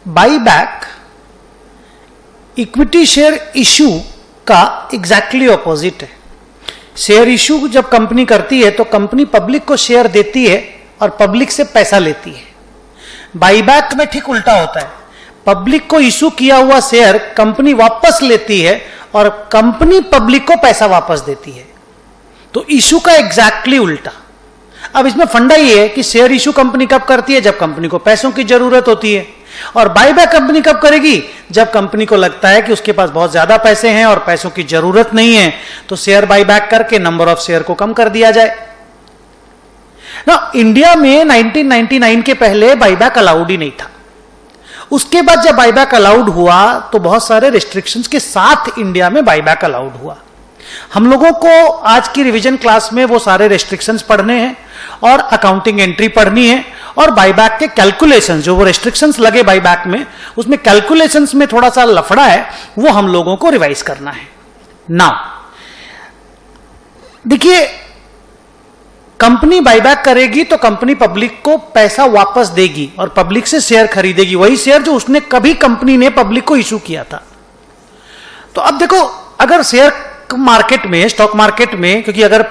By back equity share issue का exactly opposite है। Share issue जब कंपनी करती है तो कंपनी पब्लिक को शेयर देती है और पब्लिक से पैसा लेती है। बाईबैक में ठीक उल्टा होता है, पब्लिक को इश्यू किया हुआ शेयर कंपनी वापस लेती है और कंपनी पब्लिक को पैसा वापस देती है। तो इश्यू का एग्जैक्टली उल्टा। अब इसमें फंडा ये है कि शेयर इश्यू कंपनी कब करती है, जब कंपनी को पैसों की जरूरत होती है, और बाईबैक कंपनी कब करेगी, जब कंपनी को लगता है कि उसके पास बहुत ज्यादा पैसे हैं और पैसों की जरूरत नहीं है, तो शेयर बाईबैक करके नंबर ऑफ शेयर को कम कर दिया जाए ना। इंडिया में 1999 के पहले बाईबैक अलाउड ही नहीं था। उसके बाद जब बाईबैक अलाउड हुआ तो बहुत सारे रिस्ट्रिक्शंस के साथ इंडिया में बाईबैक अलाउड हुआ। हम लोगों को आज की रिवीजन क्लास में वो सारे रिस्ट्रिक्शंस पढ़ने हैं और अकाउंटिंग एंट्री पढ़नी है, और बाईबैक के कैलकुलेशंस, जो वो रिस्ट्रिक्शंस लगे बाईबैक में, उसमें कैलकुलेशंस में थोड़ा सा लफड़ा है, वो हम लोगों को रिवाइज करना है। नाउ देखिए, कंपनी बाईबैक करेगी तो कंपनी पब्लिक को पैसा वापस देगी और पब्लिक से शेयर खरीदेगी, वही शेयर जो उसने कभी कंपनी ने पब्लिक को इशू किया था। तो अब देखो, अगर शेयर मार्केट में, स्टॉक मार्केट में, क्योंकि अगर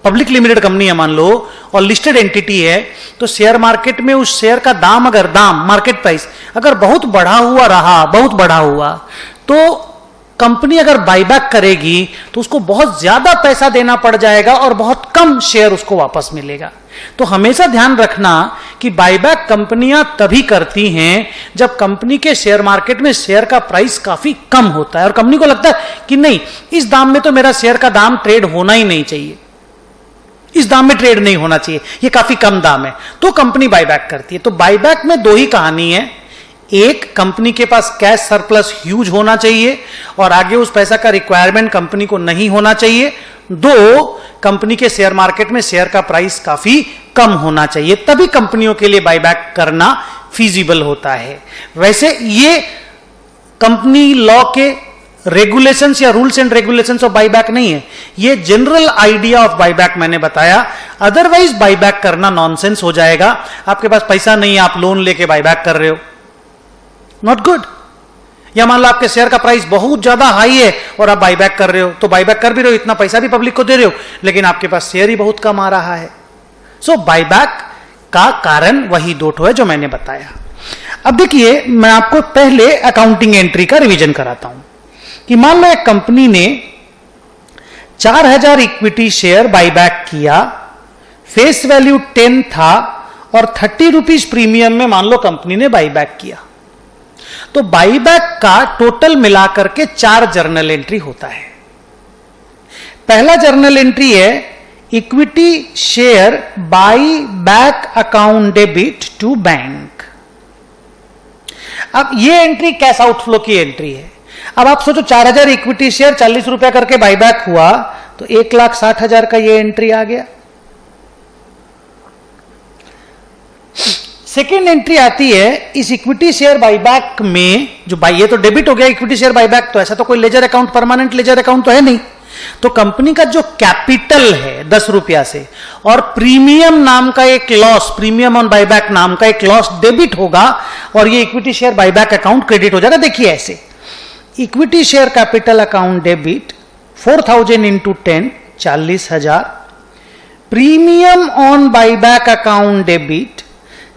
पब्लिक लिमिटेड कंपनी है मान लो और लिस्टेड एंटिटी है, तो शेयर मार्केट में उस शेयर का दाम, अगर दाम मार्केट प्राइस अगर बहुत बढ़ा हुआ रहा, बहुत बढ़ा हुआ, तो कंपनी अगर बाईबैक करेगी तो उसको बहुत ज्यादा पैसा देना पड़ जाएगा और बहुत कम शेयर उसको वापस मिलेगा। तो हमेशा ध्यान रखना कि बाईबैक कंपनियां तभी करती हैं जब कंपनी के शेयर मार्केट में शेयर का प्राइस काफी कम होता है और कंपनी को लगता है कि नहीं, इस दाम में तो मेरा शेयर का दाम ट्रेड होना ही नहीं चाहिए, इस दाम में ट्रेड नहीं होना चाहिए, ये काफी कम दाम है, तो कंपनी बाईबैक करती है। तो बाईबैक में दो ही कहानी है, एक, कंपनी के पास कैश सरप्लस ह्यूज होना चाहिए और आगे उस पैसा का रिक्वायरमेंट कंपनी को नहीं होना चाहिए। दो, कंपनी के शेयर मार्केट में शेयर का प्राइस काफी कम होना चाहिए, तभी कंपनियों के लिए बाईबैक करना फीजिबल होता है। वैसे ये कंपनी लॉ के रेगुलेशंस या rules and regulations of buyback नहीं है, ये जनरल आइडिया ऑफ बाईबैक मैंने बताया। अदरवाइज बाईबैक करना नॉनसेंस हो जाएगा। आपके पास पैसा नहीं है, आप लोन लेके बाईबैक कर रहे हो, नॉट गुड। या मान लो आपके शेयर का प्राइस बहुत ज्यादा हाई है और आप बाईबैक कर रहे हो, तो बाईबैक कर भी रहे हो, इतना पैसा भी पब्लिक को दे रहे हो, लेकिन आपके पास शेयर ही बहुत कम आ रहा है। सो बाईबैक का कारण वही दो ठो है जो मैंने बताया। अब देखिए, मैं आपको पहले अकाउंटिंग एंट्री का रिवीजन कराता हूं कि मान लो एक कंपनी ने 4000 इक्विटी शेयर बाईबैक किया, फेस वैल्यू 10 था और 30 रुपीज प्रीमियम में मान लो कंपनी ने बाईबैक किया। तो बाईबैक का टोटल मिलाकर के 4 जर्नल एंट्री होता है। पहला जर्नल एंट्री है equity share buy back account debit to bank. अब ये एंट्री कैश आउटफ्लो की एंट्री है। अब आप सोचो 4000 इक्विटी शेयर 40 रुपया करके बाईबैक हुआ तो 1,60,000 का ये एंट्री आ गया। सेकेंड एंट्री आती है इस इक्विटी शेयर बाईबैक में, जो ये तो डेबिट हो गया इक्विटी शेयर बाईबैक, तो ऐसा तो कोई ledger account, permanent ledger account तो है नहीं, तो कंपनी का जो कैपिटल है 10 रुपया से और प्रीमियम नाम का एक लॉस, प्रीमियम ऑन बाईबैक नाम का एक लॉस डेबिट होगा और ये equity share buyback account credit हो जाएगा। देखिए ऐसे, equity share capital account debit 4000 into 10 40,000, premium on buyback account debit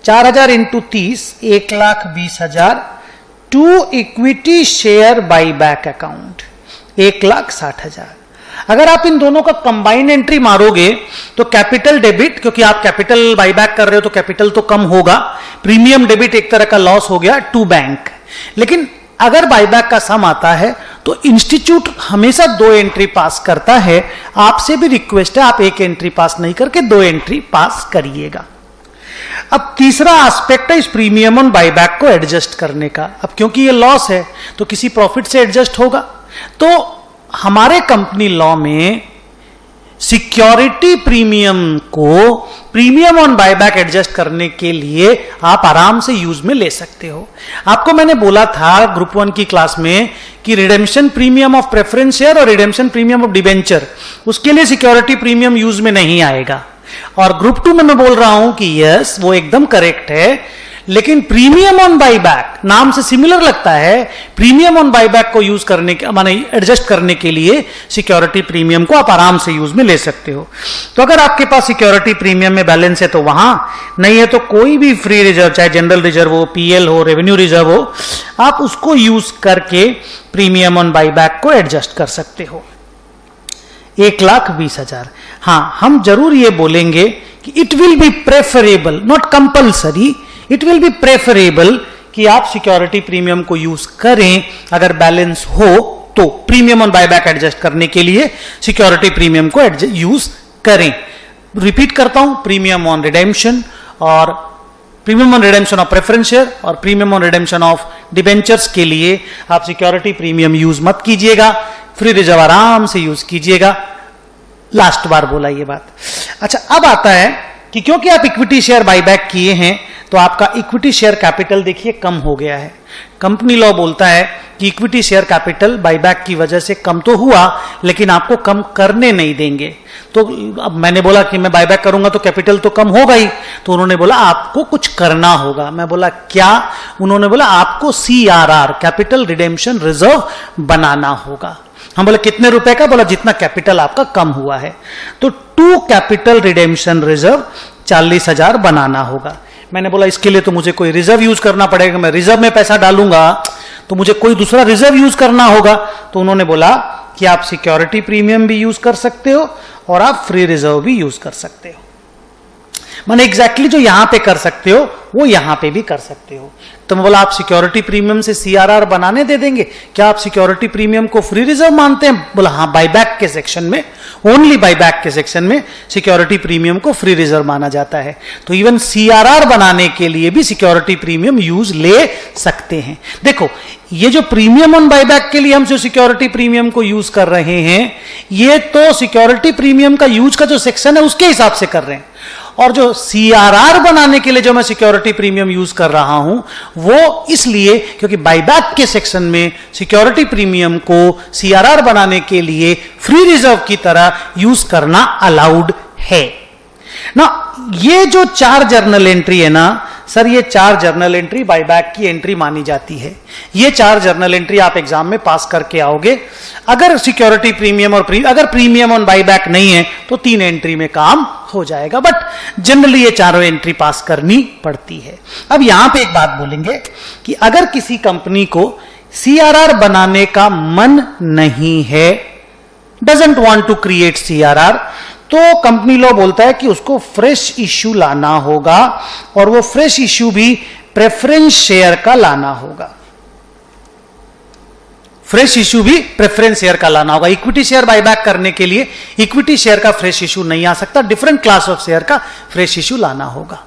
4000 into 30 1,20,000 to equity share buyback account 1,60,000। अगर आप इन दोनों का कंबाइन एंट्री मारोगे तो कैपिटल डेबिट, क्योंकि आप कैपिटल बाईबैक कर रहे हो तो कैपिटल तो कम होगा, प्रीमियम डेबिट एक तरह का लॉस हो गया टू बैंक। लेकिन अगर बाईबैक का सम आता है तो इंस्टीट्यूट हमेशा 2 एंट्री पास करता है। आपसे भी रिक्वेस्ट है, आप एक एंट्री पास नहीं करके 2 एंट्री पास करिएगा। अब तीसरा एस्पेक्ट है इस प्रीमियम ऑन बाईबैक को एडजस्ट करने का। अब क्योंकि ये लॉस है तो किसी प्रॉफिट से एडजस्ट होगा, तो हमारे कंपनी लॉ में सिक्योरिटी प्रीमियम को प्रीमियम ऑन बायबैक एडजस्ट करने के लिए आप आराम से यूज में ले सकते हो। आपको मैंने बोला था ग्रुप 1 की क्लास में कि redemption premium of preference share और रिडेम्पशन प्रीमियम ऑफ डिबेंचर, उसके लिए सिक्योरिटी प्रीमियम यूज में नहीं आएगा। और ग्रुप 2 में मैं बोल रहा हूं कि यस वो एकदम करेक्ट है, लेकिन प्रीमियम ऑन बाईबैक नाम से सिमिलर लगता है, प्रीमियम ऑन बाईबैक को यूज करने के माने एडजस्ट करने के लिए सिक्योरिटी प्रीमियम को आप आराम से यूज में ले सकते हो। तो अगर आपके पास सिक्योरिटी प्रीमियम में बैलेंस है तो वहां, नहीं है तो कोई भी फ्री रिजर्व, चाहे जनरल रिजर्व हो, पीएल हो, रेवेन्यू रिजर्व हो, आप उसको यूज करके प्रीमियम ऑन बाईबैक को एडजस्ट कर सकते हो। 1,20,000। हाँ, हम जरूर ये बोलेंगे कि it will be preferable, not compulsory, it will be preferable कि आप सिक्योरिटी प्रीमियम को यूज करें अगर बैलेंस हो तो, प्रीमियम ऑन बायबैक एडजस्ट करने के लिए सिक्योरिटी प्रीमियम को यूज करें। रिपीट करता हूं, प्रीमियम ऑन रिडेम्पशन और premium on redemption of preference share और premium on redemption of debentures के लिए आप सिक्योरिटी प्रीमियम यूज मत कीजिएगा, फ्री रिजर्व आराम से यूज कीजिएगा। लास्ट बार बोला ये बात। अच्छा, अब आता है कि क्योंकि आप इक्विटी शेयर बायबैक किए हैं तो आपका इक्विटी शेयर कैपिटल देखिए कम हो गया है। कंपनी लॉ बोलता है कि इक्विटी शेयर कैपिटल बायबैक की वजह से कम तो हुआ, लेकिन आपको कम करने नहीं देंगे। तो अब मैंने बोला कि मैं बायबैक करूंगा तो कैपिटल तो कम होगा ही, तो उन्होंने बोला आपको कुछ करना होगा। मैं बोला क्या? उन्होंने बोला आपको CRR, कैपिटल रिडेम्पशन रिजर्व बनाना होगा। हम बोले कितने रुपए का? बोला जितना कैपिटल आपका कम हुआ है। तो 2 कैपिटल रिडेम्पशन रिजर्व 40,000 बनाना होगा। मैंने बोला इसके लिए तो मुझे कोई रिजर्व यूज करना पड़ेगा, मैं रिजर्व में पैसा डालूंगा तो मुझे कोई दूसरा रिजर्व यूज करना होगा। तो उन्होंने बोला कि आप सिक्योरिटी प्रीमियम भी यूज कर सकते हो और आप फ्री रिजर्व भी यूज कर सकते हो। माने एग्जैक्टली जो यहां पे कर सकते हो वो यहां पे भी कर सकते हो। तो मैं बोला आप सिक्योरिटी प्रीमियम से CRR बनाने दे देंगे, क्या आप सिक्योरिटी प्रीमियम को फ्री रिजर्व मानते हैं? बोला हाँ, बायबैक के सेक्शन में, ओनली बायबैक के सेक्शन में सिक्योरिटी प्रीमियम को फ्री रिजर्व माना जाता है। तो इवन CRR बनाने के लिए भी सिक्योरिटी प्रीमियम यूज ले सकते हैं। देखो, ये जो प्रीमियम ऑन बायबैक के लिए हम जो सिक्योरिटी प्रीमियम को यूज कर रहे हैं, ये तो सिक्योरिटी प्रीमियम का यूज का जो सेक्शन है उसके हिसाब से कर रहे हैं, और जो CRR बनाने के लिए जो मैं सिक्योरिटी प्रीमियम यूज कर रहा हूं वो इसलिए क्योंकि बायबैक के सेक्शन में सिक्योरिटी प्रीमियम को CRR बनाने के लिए फ्री रिजर्व की तरह यूज करना अलाउड है ना। ये जो 4 जर्नल एंट्री है ना सर, ये 4 जर्नल एंट्री बायबैक की एंट्री मानी जाती है। ये 4 जर्नल एंट्री आप एग्जाम में पास करके आओगे। अगर सिक्योरिटी प्रीमियम और अगर प्रीमियम ऑन बायबैक नहीं है तो 3 एंट्री में काम हो जाएगा, बट जनरली ये 4 एंट्री पास करनी पड़ती है। अब यहां पे एक बात बोलेंगे कि अगर किसी कंपनी को CRR बनाने का मन नहीं है, doesn't want to create CRR, तो कंपनी लॉ बोलता है कि उसको फ्रेश इश्यू लाना होगा, और वो फ्रेश इश्यू भी प्रेफरेंस शेयर का लाना होगा। फ्रेश इश्यू भी प्रेफरेंस शेयर का लाना होगा। इक्विटी शेयर बायबैक करने के लिए इक्विटी शेयर का फ्रेश इश्यू नहीं आ सकता, डिफरेंट क्लास ऑफ शेयर का फ्रेश इश्यू लाना होगा।